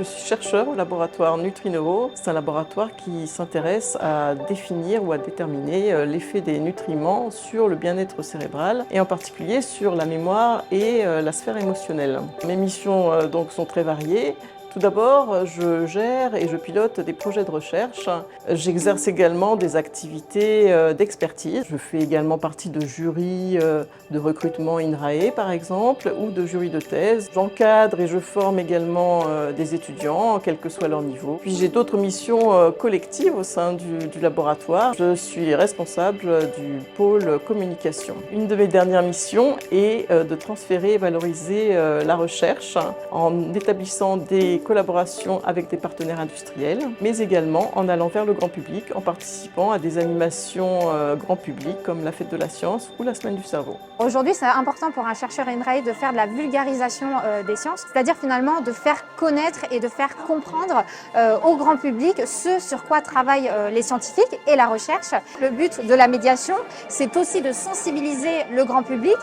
Je suis chercheur au laboratoire Nutrinovo. C'est un laboratoire qui s'intéresse à définir ou à déterminer l'effet des nutriments sur le bien-être cérébral et en particulier sur la mémoire et la sphère émotionnelle. Mes missions donc sont très variées. Tout d'abord, je gère et je pilote des projets de recherche. J'exerce également des activités d'expertise. Je fais également partie de jurys de recrutement INRAE, par exemple, ou de jurys de thèse. J'encadre et je forme également des étudiants, quel que soit leur niveau. Puis j'ai d'autres missions collectives au sein du laboratoire. Je suis responsable du pôle communication. Une de mes dernières missions est de transférer et valoriser la recherche en établissant des collaborations avec des partenaires industriels, mais également en allant vers le grand public, en participant à des animations grand public comme la Fête de la Science ou la Semaine du Cerveau. Aujourd'hui, c'est important pour un chercheur INRAE de faire de la vulgarisation des sciences, c'est-à-dire finalement de faire connaître et de faire comprendre au grand public ce sur quoi travaillent les scientifiques et la recherche. Le but de la médiation, c'est aussi de sensibiliser le grand public,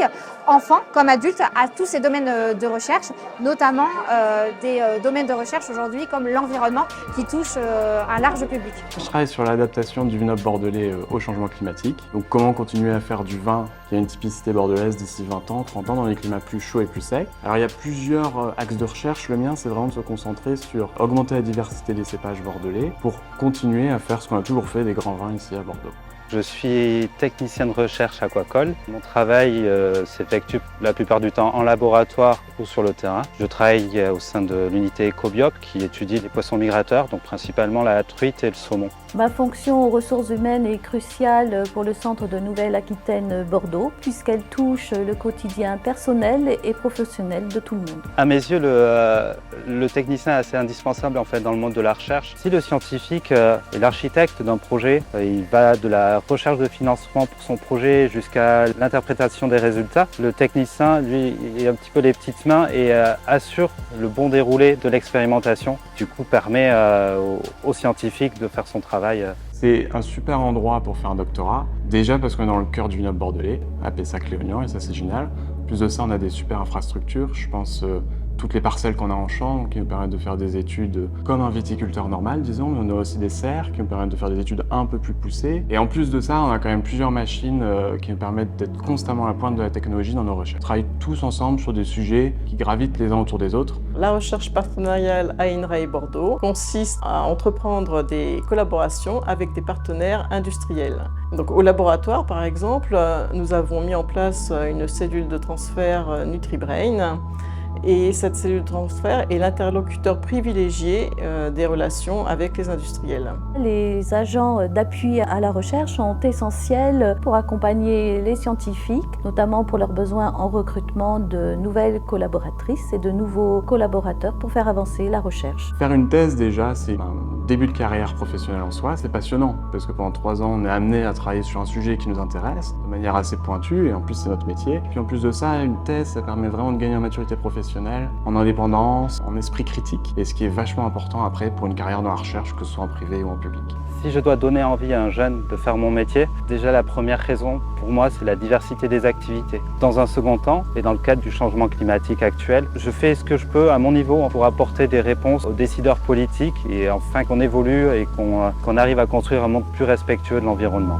enfants comme adultes, à tous ces domaines de recherche, notamment des domaines de recherche aujourd'hui comme l'environnement qui touche un large public. Je travaille sur l'adaptation du vignoble bordelais au changement climatique. Donc comment continuer à faire du vin qui a une typicité bordelaise d'ici 20 ans, 30 ans dans les climats plus chauds et plus secs. Alors il y a plusieurs axes de recherche. Le mien, c'est vraiment de se concentrer sur augmenter la diversité des cépages bordelais pour continuer à faire ce qu'on a toujours fait des grands vins ici à Bordeaux. Je suis technicien de recherche aquacole. Mon travail s'effectue la plupart du temps en laboratoire ou sur le terrain. Je travaille au sein de l'unité Ecobiop qui étudie les poissons migrateurs, donc principalement la truite et le saumon. Ma fonction aux ressources humaines est cruciale pour le centre de Nouvelle-Aquitaine Bordeaux puisqu'elle touche le quotidien personnel et professionnel de tout le monde. À mes yeux, le technicien est assez indispensable en fait dans le monde de la recherche. Si le scientifique est l'architecte d'un projet, il va de la recherche de financement pour son projet jusqu'à l'interprétation des résultats. Le technicien, lui, est un petit peu les petites mains et assure le bon déroulé de l'expérimentation. Du coup, permet aux scientifiques de faire son travail. C'est un super endroit pour faire un doctorat. Déjà parce qu'on est dans le cœur du vignoble bordelais, à Pessac-Léognan, et ça c'est génial. En plus de ça, on a des super infrastructures. Je pense toutes les parcelles qu'on a en champ qui nous permettent de faire des études comme un viticulteur normal, disons, mais on a aussi des serres qui nous permettent de faire des études un peu plus poussées. Et en plus de ça, on a quand même plusieurs machines qui nous permettent d'être constamment à la pointe de la technologie dans nos recherches. On travaille tous ensemble sur des sujets qui gravitent les uns autour des autres. La recherche partenariale à INRAE Bordeaux consiste à entreprendre des collaborations avec des partenaires industriels. Donc, au laboratoire, par exemple, nous avons mis en place une cellule de transfert NutriBrain. Et cette cellule de transfert est l'interlocuteur privilégié des relations avec les industriels. Les agents d'appui à la recherche sont essentiels pour accompagner les scientifiques, notamment pour leurs besoins en recrutement de nouvelles collaboratrices et de nouveaux collaborateurs pour faire avancer la recherche. Faire une thèse déjà, c'est un début de carrière professionnelle en soi, c'est passionnant parce que pendant 3 ans, on est amené à travailler sur un sujet qui nous intéresse de manière assez pointue et en plus c'est notre métier. Puis en plus de ça, une thèse, ça permet vraiment de gagner en maturité professionnelle, en indépendance, en esprit critique, et ce qui est vachement important après pour une carrière dans la recherche, que ce soit en privé ou en public. Si je dois donner envie à un jeune de faire mon métier, déjà la première raison pour moi c'est la diversité des activités. Dans un second temps, et dans le cadre du changement climatique actuel, je fais ce que je peux à mon niveau pour apporter des réponses aux décideurs politiques et enfin qu'on évolue et qu'on arrive à construire un monde plus respectueux de l'environnement.